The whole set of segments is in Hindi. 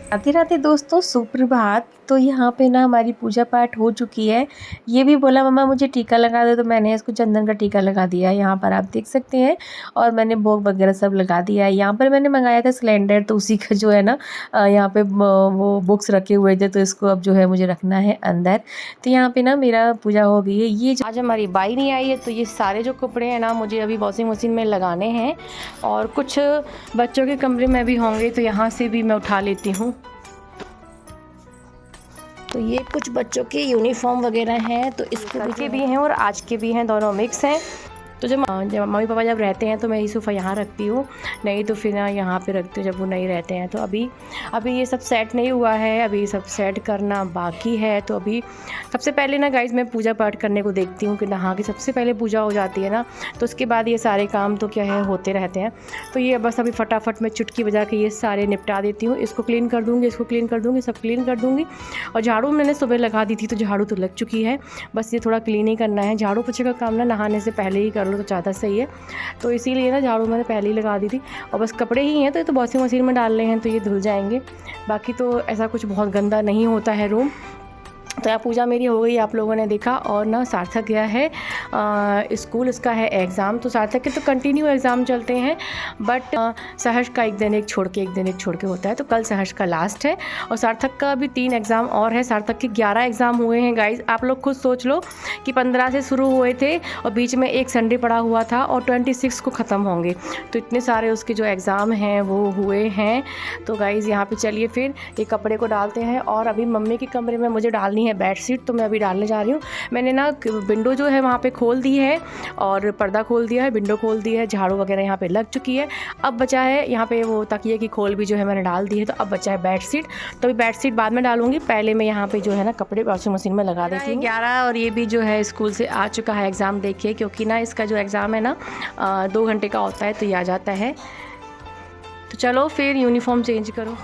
राधे राधे दोस्तों, सुप्रभात। तो यहाँ पे ना हमारी पूजा पाठ हो चुकी है। ये भी बोला मम्मा मुझे टीका लगा दो, तो मैंने इसको चंदन का टीका लगा दिया है, यहाँ पर आप देख सकते हैं। और मैंने भोग वगैरह सब लगा दिया है। यहाँ पर मैंने मंगाया था सिलेंडर, तो उसी का जो है ना यहाँ पे वो बुक्स रखे हुए थे, तो इसको अब जो है मुझे रखना है अंदर। तो यहाँ पे ना मेरा पूजा हो गई है। ये आज हमारी बाई नहीं आई है, तो ये सारे जो कपड़े हैं ना मुझे अभी वॉशिंग मशीन में लगाने हैं। और कुछ बच्चों के कमरे में भी होंगे, तो यहाँ से भी मैं उठा लेती हूँ। तो ये कुछ बच्चों के यूनिफॉर्म वगैरह हैं, तो इसको के भी हैं और आज के भी हैं, दोनों मिक्स हैं। तो जब मम्मी पापा जब रहते हैं तो मैं ये सोफ़ा यहाँ रखती हूँ, नहीं तो फिर ना यहाँ पे रखती हूँ जब वो नहीं रहते हैं। तो अभी ये सब सेट नहीं हुआ है, अभी ये सब सेट करना बाकी है। तो अभी सबसे पहले ना गाइज़ मैं पूजा पाठ करने को देखती हूँ कि नहा के सबसे पहले पूजा हो जाती है ना, तो उसके बाद ये सारे काम तो क्या है होते रहते हैं। तो ये बस अभी फटाफट मैं चुटकी बजा के ये सारे निपटा देती हूँ। इसको क्लीन कर दूँगी, इसको क्लीन कर दूँगी, सब क्लीन कर दूँगी। और झाड़ू मैंने सुबह लगा दी थी, तो झाड़ू तो लग चुकी है, बस ये थोड़ा क्लीन ही करना है। झाड़ू पोछे का काम ना नहाने से पहले ही कर लो तो ज़्यादा सही है। तो इसीलिए ना झाड़ू मैंने पहले ही लगा दी थी। और बस कपड़े ही हैं, तो ये तो वॉशिंग मशीन में डालने हैं, तो ये धुल जाएंगे। बाकी तो ऐसा कुछ बहुत गंदा नहीं होता है रूम। तो यहाँ पूजा मेरी हो गई, आप लोगों ने देखा। और ना सार्थक गया है स्कूल, उसका है एग्ज़ाम। तो सार्थक के तो कंटिन्यू एग्ज़ाम चलते हैं, बट सहर्ष का एक दिन एक छोड़ के होता है। तो कल सहर्ष का लास्ट है, और सार्थक का भी 3 एग्ज़ाम और है। सार्थक के 11 एग्ज़ाम हुए हैं गाइज़। आप लोग खुद सोच लो कि 15 से शुरू हुए थे और बीच में एक संडे पड़ा हुआ था, और 26 को ख़त्म होंगे। तो इतने सारे उसके जो एग्ज़ाम हैं वो हुए हैं। तो गाइज़ यहाँ पे चलिए फिर ये कपड़े को डालते हैं। और अभी मम्मी के कमरे में मुझे डालनी है बेडशीट, तो मैं अभी डालने जा रही हूँ। मैंने ना विंडो जो है वहाँ पे खोल दी है, और पर्दा खोल दिया है, विंडो खोल दी है, झाड़ू वगैरह यहाँ पे लग चुकी है। अब बचा है यहाँ पे वो तकिए की खोल भी जो है मैंने डाल दी है। तो अब बचा है बेडशीट। तो अभी बेडशीट बाद में डालूंगी, पहले मैं यहाँ पे जो है ना कपड़े वॉशिंग मशीन में लगा देती हूँ। 11 और ये भी जो है स्कूल से आ चुका है एग्ज़ाम देखिए, क्योंकि ना इसका जो एग्ज़ाम है ना 2 घंटे का होता है, तो ये आ जाता है। तो चलो फिर यूनिफॉर्म चेंज करो।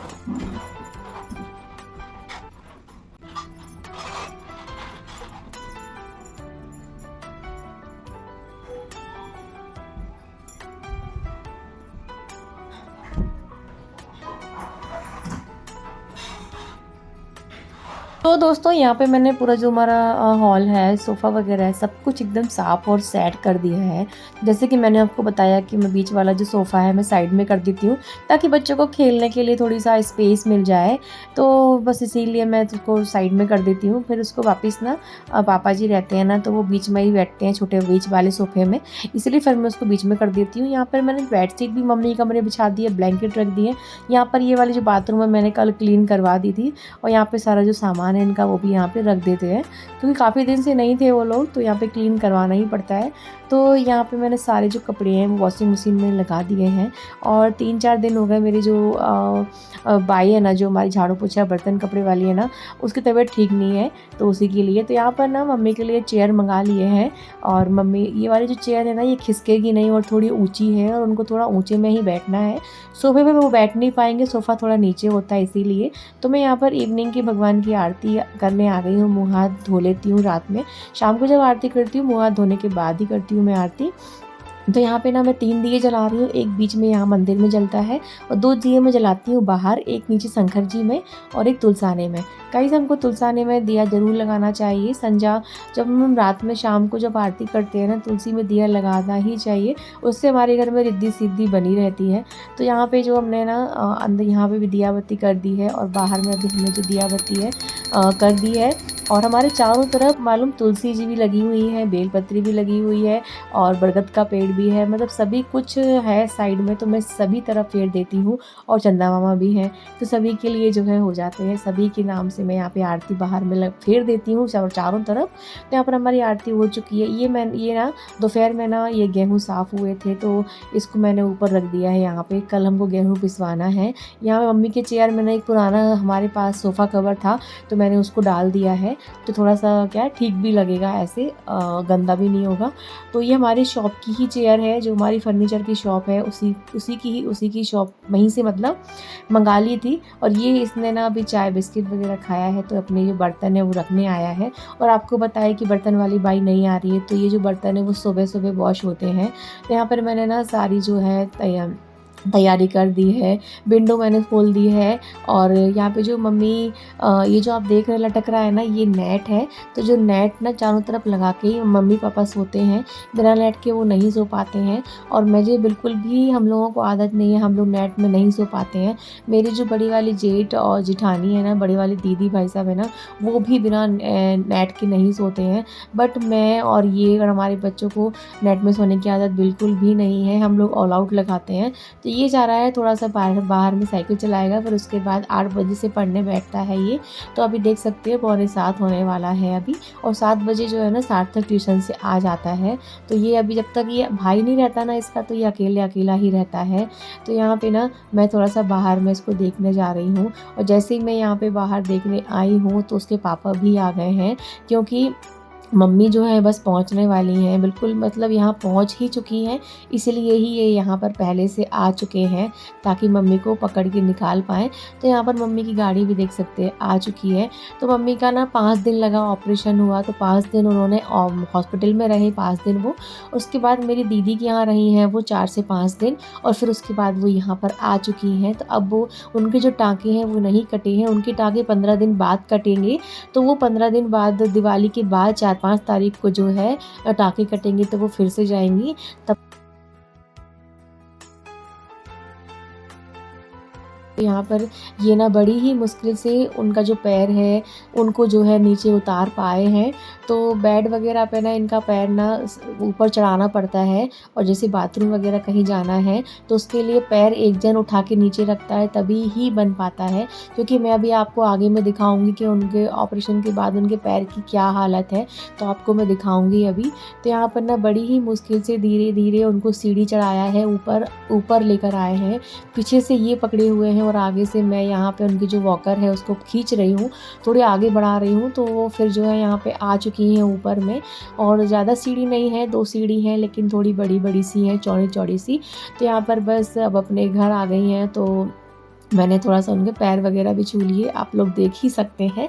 तो दोस्तों यहाँ पे मैंने पूरा जो हमारा हॉल है, सोफ़ा वगैरह है, सब कुछ एकदम साफ़ और सेट कर दिया है। जैसे कि मैंने आपको बताया कि मैं बीच वाला जो सोफ़ा है मैं साइड में कर देती हूँ, ताकि बच्चों को खेलने के लिए थोड़ी सा स्पेस मिल जाए। तो बस इसीलिए मैं उसको साइड में कर देती हूँ। फिर उसको वापस ना पापा जी रहते हैं ना, तो वो बीच में ही बैठते हैं छोटे बीच वाले सोफ़े में, इसलिए फिर मैं उसको बीच में कर देती हूँ। यहाँ पर मैंने बेडशीट भी मम्मी के कमरे बिछा दी है, ब्लैंकेट रख दी है। यहाँ पर ये वाली जो बाथरूम है मैंने कल क्लीन करवा दी थी, और यहाँ पर सारा जो सामान इनका वो भी यहाँ पे रख देते हैं, क्योंकि काफ़ी दिन से नहीं थे वो लोग, तो यहाँ पे क्लीन करवाना ही पड़ता है। तो यहाँ पे मैंने सारे जो कपड़े हैं वो वॉशिंग मशीन में लगा दिए हैं। और 3-4 दिन हो गए मेरी जो बाई है ना, जो हमारी झाड़ू पोछा बर्तन कपड़े वाली है ना, उसकी तबीयत ठीक नहीं है, तो उसी के लिए तो यहाँ पर ना मम्मी के लिए चेयर मंगा लिए हैं। और मम्मी ये वाली जो चेयर है ना, ये खिसकेगी नहीं और थोड़ी ऊँची है, और उनको थोड़ा ऊँचे में ही बैठना है। सोफे पे वो बैठ नहीं पाएंगे, सोफ़ा थोड़ा नीचे होता है, इसीलिए। तो मैं यहाँ पर इवनिंग की भगवान की आरती करने आ गई हूँ। मुँह हाथ धो लेती हूँ रात में, शाम को जब आरती करती हूँ मुँह हाथ धोने के बाद ही करती हूँ मैं आरती। तो यहाँ पे ना मैं 3 दिए जला रही हूँ, एक बीच में यहाँ मंदिर में जलता है, और 2 दिए मैं जलाती हूँ बाहर, एक नीचे शंकर जी में और एक तुलसाने में। गाइस हमको तुलसाने में दिया ज़रूर लगाना चाहिए। संजा जब हम रात में शाम को जब आरती करते हैं ना, तुलसी में दिया लगाना ही चाहिए, उससे हमारे घर में रिद्धि सिद्धि बनी रहती है। तो यहाँ पे जो हमने ना अंदर यहाँ पे भी दिया बत्ती कर दी है, और बाहर में भी हमने जो दिया बत्ती है कर दी है। और हमारे चारों तरफ मालूम तुलसी जी भी लगी हुई है, बेलपत्री भी लगी हुई है, और बरगद का पेड़ भी है, मतलब सभी कुछ है साइड में। तो मैं सभी तरफ फेर देती हूँ, और चंदा मामा भी हैं, तो सभी के लिए जो है हो जाते हैं, सभी के नाम से से मैं यहाँ पे आरती बाहर में फेर देती हूँ चारों तरफ। तो यहाँ पर हमारी आरती हो चुकी है। ये ना दोपहर में ना ये गेहूँ साफ़ हुए थे तो इसको मैंने ऊपर रख दिया है यहाँ पे। कल हमको गेहूँ पिसवाना है। यहाँ पे मम्मी के चेयर में ना एक पुराना हमारे पास सोफ़ा कवर था तो मैंने उसको डाल दिया है, तो थोड़ा सा क्या ठीक भी लगेगा, ऐसे गंदा भी नहीं होगा। तो ये हमारी शॉप की ही चेयर है, जो हमारी फर्नीचर की शॉप है उसी की शॉप वहीं से मतलब मंगा ली थी। और ये इसने ना अभी चाय बिस्किट वगैरह खाया है तो अपने जो बर्तन है वो रखने आया है। और आपको बताया कि बर्तन वाली बाई नहीं आ रही है, तो ये जो बर्तन है वो सुबह सुबह वॉश होते हैं। तो यहाँ पर मैंने ना सारी जो है तैयारी कर दी है। विंडो मैंने खोल दी है। और यहाँ पे जो मम्मी ये जो आप देख रहे हैं लटक रहा है ना, ये नेट है। तो जो नेट ना चारों तरफ लगा के ही मम्मी पापा सोते हैं, बिना नेट के वो नहीं सो पाते हैं। और मुझे बिल्कुल भी, हम लोगों को आदत नहीं है, हम लोग नेट में नहीं सो पाते हैं। मेरी जो बड़ी वाली जेठ और जिठानी है ना, बड़ी वाली दीदी भाई साहब है ना, वो भी बिना नेट के नहीं सोते हैं। बट मैं और ये और हमारे बच्चों को नेट में सोने की आदत बिल्कुल भी नहीं है। हम लोग ऑल आउट लगाते हैं। तो ये जा रहा है थोड़ा सा बाहर में साइकिल चलाएगा, फिर उसके बाद 8 बजे से पढ़ने बैठता है ये। तो अभी देख सकते हैं 6:45 होने वाला है अभी। और 7 बजे जो है ना सार्थक ट्यूशन से आ जाता है। तो ये अभी जब तक ये भाई नहीं रहता ना इसका, तो ये अकेला ही रहता है। तो यहाँ पे ना मैं थोड़ा सा बाहर में इसको देखने जा रही हूँ। और जैसे ही मैं यहाँ पे बाहर देखने आई हूँ तो उसके पापा भी आ गए हैं, क्योंकि मम्मी जो है बस पहुंचने वाली हैं, बिल्कुल मतलब यहाँ पहुंच ही चुकी हैं। इसलिए ही ये यहाँ पर पहले से आ चुके हैं ताकि मम्मी को पकड़ के निकाल पाएँ। तो यहाँ पर मम्मी की गाड़ी भी देख सकते हैं आ चुकी है। तो मम्मी का ना 5 दिन लगा, ऑपरेशन हुआ तो 5 दिन उन्होंने हॉस्पिटल में रहे, 5 दिन वो। उसके बाद मेरी दीदी के यहाँ रही हैं वो 4 से 5 दिन, और फिर उसके बाद वो यहाँ पर आ चुकी हैं। तो अब वो उनके जो टाँके हैं वो नहीं कटे हैं, उनके टाँके 15 दिन बाद कटेंगे। तो वो 15 दिन बाद दिवाली के बाद 4-5 तारीख को जो है टाँके कटेंगे, तो वो फिर से जाएंगी। तब यहाँ पर ये ना बड़ी ही मुश्किल से उनका जो पैर है उनको जो है नीचे उतार पाए हैं। तो बेड वगैरह पे ना इनका पैर ना ऊपर चढ़ाना पड़ता है, और जैसे बाथरूम वगैरह कहीं जाना है तो उसके लिए पैर एक जन उठा के नीचे रखता है, तभी ही बन पाता है। क्योंकि मैं अभी आपको आगे में दिखाऊंगी कि उनके ऑपरेशन के बाद उनके पैर की क्या हालत है, तो आपको मैं दिखाऊंगी अभी। तो यहाँ पर ना बड़ी ही मुश्किल से धीरे धीरे उनको सीढ़ी चढ़ाया है, ऊपर लेकर आए हैं। पीछे से ये पकड़े हुए हैं और आगे से मैं यहाँ पे उनकी जो वॉकर है उसको खींच रही हूँ, थोड़ी आगे बढ़ा रही हूँ। तो वो फिर जो है यहाँ पे आ चुकी हैं ऊपर में। और ज़्यादा सीढ़ी नहीं है, 2 सीढ़ी हैं, लेकिन थोड़ी बड़ी बड़ी सी हैं, चौड़ी चौड़ी सी। तो यहाँ पर बस अब अपने घर आ गई हैं। तो मैंने थोड़ा सा उनके पैर वगैरह भी छू लिए, आप लोग देख ही सकते हैं।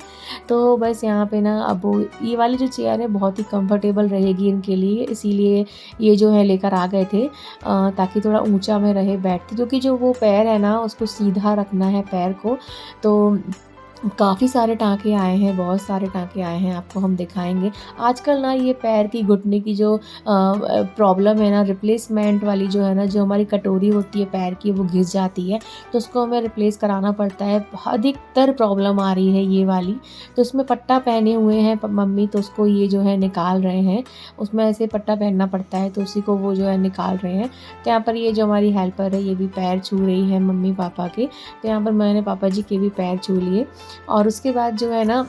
तो बस यहाँ पे ना अब ये वाली जो चेयर है बहुत ही कंफर्टेबल रहेगी इनके लिए, इसीलिए ये जो है लेकर आ गए थे ताकि थोड़ा ऊंचा में रहे बैठते, क्योंकि जो वो पैर है ना उसको सीधा रखना है पैर को। तो काफ़ी सारे टाँके आए हैं, बहुत सारे टाँके आए हैं, आपको हम दिखाएंगे। आजकल ना ये पैर की घुटने की जो प्रॉब्लम है ना, रिप्लेसमेंट वाली जो है ना, जो हमारी कटोरी होती है पैर की वो घिस जाती है, तो उसको हमें रिप्लेस कराना पड़ता है। अधिकतर प्रॉब्लम आ रही है ये वाली। तो उसमें पट्टा पहने हुए हैं मम्मी, तो उसको ये जो है निकाल रहे हैं, उसमें ऐसे पट्टा पहनना पड़ता है, तो उसी को वो जो है निकाल रहे हैं। तो यहाँ पर ये जो हमारी हेल्पर है ये भी पैर छू रही है मम्मी पापा के। तो यहाँ पर मैंने पापा जी के भी पैर छू लिए। और उसके बाद जो है ना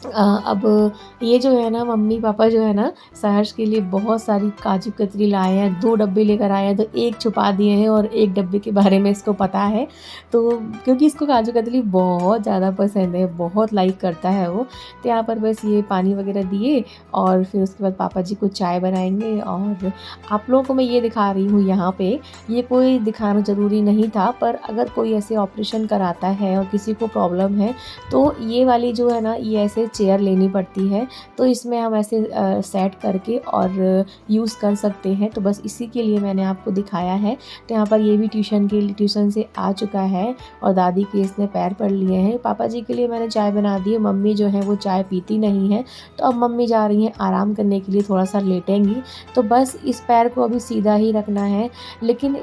अब ये जो है ना मम्मी पापा जो है ना सहर्ष के लिए बहुत सारी काजू कतरी लाए हैं, 2 डब्बे लेकर आए हैं। तो एक छुपा दिए हैं और एक डब्बे के बारे में इसको पता है, तो क्योंकि इसको काजू कतरी बहुत ज़्यादा पसंद है, बहुत लाइक करता है वो। तो यहाँ पर बस ये पानी वगैरह दिए और फिर उसके बाद पापा जी को चाय बनाएंगे। और आप लोगों को मैं ये दिखा रही हूँ यहाँ पे, ये कोई दिखाना ज़रूरी नहीं था, पर अगर कोई ऐसे ऑपरेशन कराता है और किसी को प्रॉब्लम है तो ये वाली जो है ना ये ऐसे चेयर लेनी पड़ती है। तो इसमें हम ऐसे सेट करके और यूज़ कर सकते हैं। तो बस इसी के लिए मैंने आपको दिखाया है। तो यहाँ पर ये भी ट्यूशन से आ चुका है और दादी के इसने पैर पड़ लिए हैं। पापा जी के लिए मैंने चाय बना दी है, मम्मी जो है वो चाय पीती नहीं है, तो अब मम्मी जा रही हैं आराम करने के लिए, थोड़ा सा लेटेंगी। तो बस इस पैर को अभी सीधा ही रखना है। लेकिन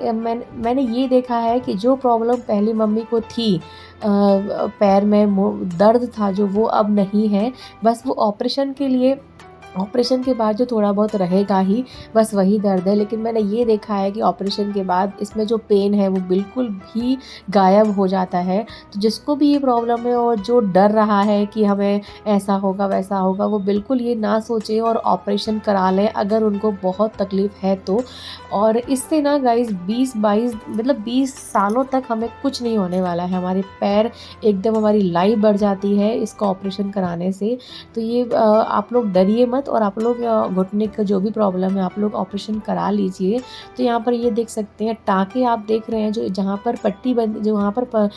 मैंने ये देखा है कि जो प्रॉब्लम पहले मम्मी को थी, पैर में दर्द था जो, वो अब नहीं है। बस वो ऑपरेशन के लिए ऑपरेशन के बाद जो थोड़ा बहुत रहेगा ही, बस वही दर्द है। लेकिन मैंने ये देखा है कि ऑपरेशन के बाद इसमें जो पेन है वो बिल्कुल भी गायब हो जाता है। तो जिसको भी ये प्रॉब्लम है और जो डर रहा है कि हमें ऐसा होगा वैसा होगा, वो बिल्कुल ये ना सोचें और ऑपरेशन करा लें अगर उनको बहुत तकलीफ़ है तो। और इससे ना गाइस 20-22 मतलब 20 सालों तक हमें कुछ नहीं होने वाला है। हमारे पैर एकदम, हमारी लाइफ बढ़ जाती है इसका ऑपरेशन कराने से। तो ये आप लोग डरिए मत और आप लोग घुटने का जो भी प्रॉब्लम है आप लोग ऑपरेशन करा लीजिए। तो यहाँ पर ये देख सकते हैं टाँके आप देख रहे हैं, जो जहाँ पर जो वहाँ पर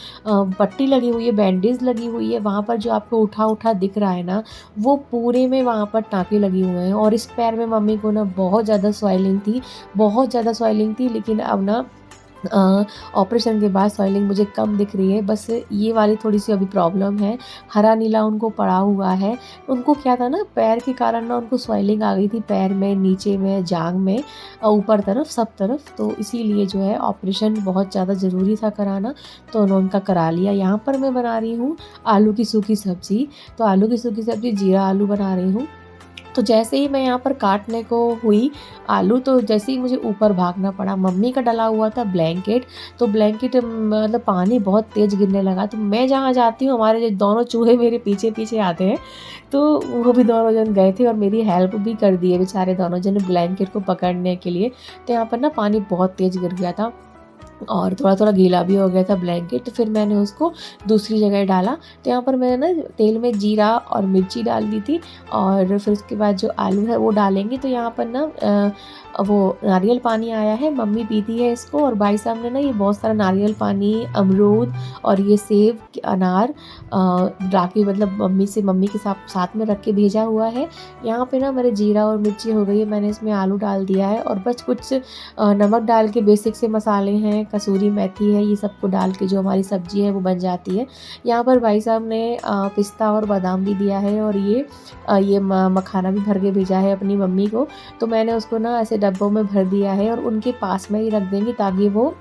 पट्टी लगी हुई है, बैंडेज लगी हुई है, वहाँ पर जो आपको उठा दिख रहा है ना, वो पूरे में वहाँ पर टाँके लगे हुए हैं। और इस पैर में मम्मी को ना बहुत ज़्यादा स्वेलिंग थी, लेकिन अब ना ऑपरेशन के बाद स्वेलिंग मुझे कम दिख रही है। बस ये वाली थोड़ी-सी अभी प्रॉब्लम है, हरा नीला उनको पड़ा हुआ है। उनको क्या था ना, पैर के कारण ना उनको स्वेलिंग आ गई थी, पैर में, नीचे में, जाँघ में, ऊपर तरफ, सब तरफ। तो इसीलिए जो है ऑपरेशन बहुत ज़्यादा ज़रूरी था कराना, तो उन्होंने उनका करा लिया। यहाँ पर मैं बना रही हूँ आलू की सूखी सब्ज़ी। तो आलू की सूखी सब्ज़ी जीरा आलू बना रही हूँ। तो जैसे ही मैं यहाँ पर काटने को हुई आलू, तो जैसे ही मुझे ऊपर भागना पड़ा। मम्मी का डला हुआ था ब्लैंकेट, तो ब्लैंकेट मतलब पानी बहुत तेज़ गिरने लगा। तो मैं जहाँ जाती हूँ, हमारे जो दोनों चूहे मेरे पीछे पीछे आते हैं, तो वो भी दोनों जन गए थे और मेरी हेल्प भी कर दी है बेचारे दोनों जन ब्लैंकेट को पकड़ने के लिए। तो यहाँ पर ना पानी बहुत तेज़ गिर गया था और थोड़ा-थोड़ा गीला भी हो गया था ब्लैंकेट। तो फिर मैंने उसको दूसरी जगह डाला। तो यहाँ पर मैंने ना तेल में जीरा और मिर्ची डाल दी थी और फिर उसके बाद जो आलू है वो डालेंगे। तो यहाँ पर ना वो नारियल पानी आया है, मम्मी पीती है इसको। और भाई साहब ने ना ये बहुत सारा नारियल पानी, अमरूद और ये सेब, अनार राखी मतलब मम्मी के साथ में रख के भेजा हुआ है। यहाँ पे ना मेरे जीरा और मिर्ची हो गई है, मैंने इसमें आलू डाल दिया है और बस कुछ नमक डाल के बेसिक से मसाले हैं, कसूरी मेथी है, ये सबको डाल के जो हमारी सब्ज़ी है वो बन जाती है। यहाँ पर भाई साहब ने पिस्ता और बादाम भी दिया है और ये मखाना भी भर के भेजा है अपनी मम्मी को। तो मैंने उसको ना ऐसे डब्बों में भर दिया है और उनके पास में ही रख देंगे ताकि वो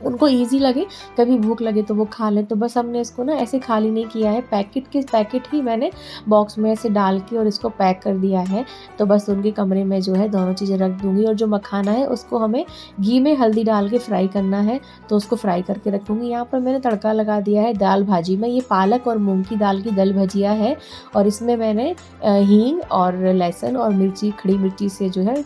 उनको ईज़ी लगे, कभी भूख लगे तो वो खा लें। तो बस हमने इसको ना ऐसे खाली नहीं किया है, पैकेट ही मैंने बॉक्स में ऐसे डाल के और इसको पैक कर दिया है। तो बस उनके कमरे में जो है दोनों चीज़ें रख दूँगी और जो मखाना है उसको हमें घी में हल्दी डाल के फ्राई करना है, तो उसको फ्राई करके रखूँगी। यहाँ पर मैंने तड़का लगा दिया है दाल भाजी में। ये पालक और मूँग की दाल की दल भजिया है और इसमें मैंने हींग और लहसुन और मिर्ची, खड़ी मिर्ची से जो है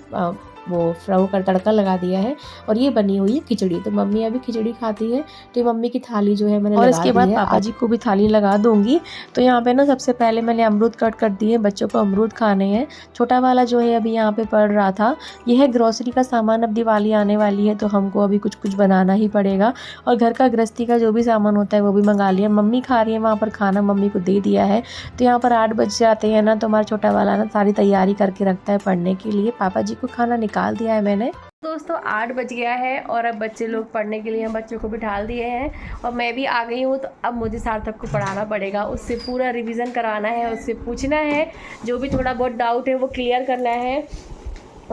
वो फ्राई कर तड़का लगा दिया है। और ये बनी हुई है खिचड़ी। तो मम्मी अभी खिचड़ी खाती है, तो ये मम्मी की थाली जो है मैंने लगा दी है। और इसके बाद पापा जी को भी थाली लगा दूंगी। तो यहाँ पे ना सबसे पहले मैंने अमरूद कट कर दिए, बच्चों को अमरूद खाने हैं। छोटा वाला जो है अभी यहाँ पे पढ़ रहा था। यह है ग्रोसरी का सामान, अब दिवाली आने वाली है तो हमको अभी कुछ बनाना ही पड़ेगा और घर का गृहस्थी का जो भी सामान होता है वो भी मंगा लिया। मम्मी खा रही है वहाँ पर खाना, मम्मी को दे दिया है। तो यहाँ पर 8 बज जाते हैं ना, तो हमारा छोटा वाला ना सारी तैयारी करके रखता है पढ़ने के लिए। पापा जी को खाना निकाल दिया है मैंने। दोस्तों 8 बज गया है और अब बच्चे लोग पढ़ने के लिए हम बच्चों को बिठा दिए हैं और मैं भी आ गई हूँ। तो अब मुझे सार्थक को पढ़ाना पड़ेगा, उससे पूरा रिवीजन कराना है, उससे पूछना है, जो भी थोड़ा बहुत डाउट है वो क्लियर करना है।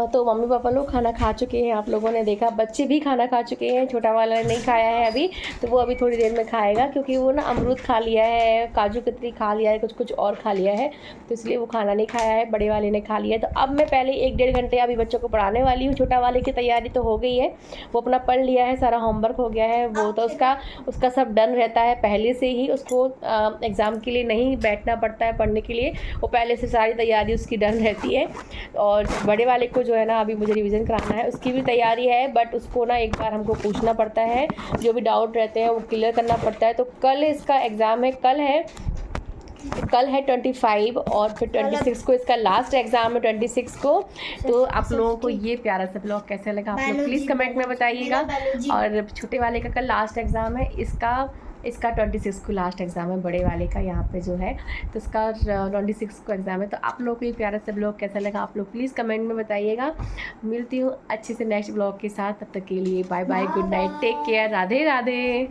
तो मम्मी पापा लोग खाना खा चुके हैं, आप लोगों ने देखा, बच्चे भी खाना खा चुके हैं। छोटा वाला ने नहीं खाया है अभी, तो वो अभी थोड़ी देर में खाएगा क्योंकि वो ना अमरूद खा लिया है, काजू कतरी खा लिया है, कुछ और खा लिया है, तो इसलिए वो खाना नहीं खाया है। बड़े वाले ने खा लिया है। तो अब मैं पहले 1-1.5 घंटे अभी बच्चों को पढ़ाने वाली हूँ। छोटा वाले की तैयारी तो हो गई है, वो अपना पढ़ लिया है, सारा होमवर्क हो गया है, वो तो उसका सब डन रहता है पहले से ही। उसको एग्ज़ाम के लिए नहीं बैठना पड़ता है पढ़ने के लिए, वो पहले से सारी तैयारी उसकी डन रहती है। और बड़े वाले को जो है ना अभी मुझे रिवीजन कराना है, उसकी भी तैयारी है, बट उसको ना एक बार हमको पूछना पड़ता है, जो भी डाउट रहते हैं वो क्लियर करना पड़ता है। तो कल इसका एग्ज़ाम है, कल है 25 और फिर 26 को इसका लास्ट एग्ज़ाम है, 26 को। तो आप लोगों को ये प्यारा सा ब्लॉग कैसा लगा आप लोग प्लीज़ कमेंट में बताइएगा। और छोटे वाले का कल लास्ट एग्ज़ाम है, इसका 26 को लास्ट एग्ज़ाम है बड़े वाले का, यहाँ पे जो है तो इसका 26 को एग्ज़ाम है। तो आप लोगों को ये प्यारा सा ब्लॉग कैसा लगा आप लोग प्लीज़ कमेंट में बताइएगा। मिलती हूँ अच्छे से नेक्स्ट ब्लॉग के साथ, तब तक के लिए bye bye, good night, take care, Radhe Radhe.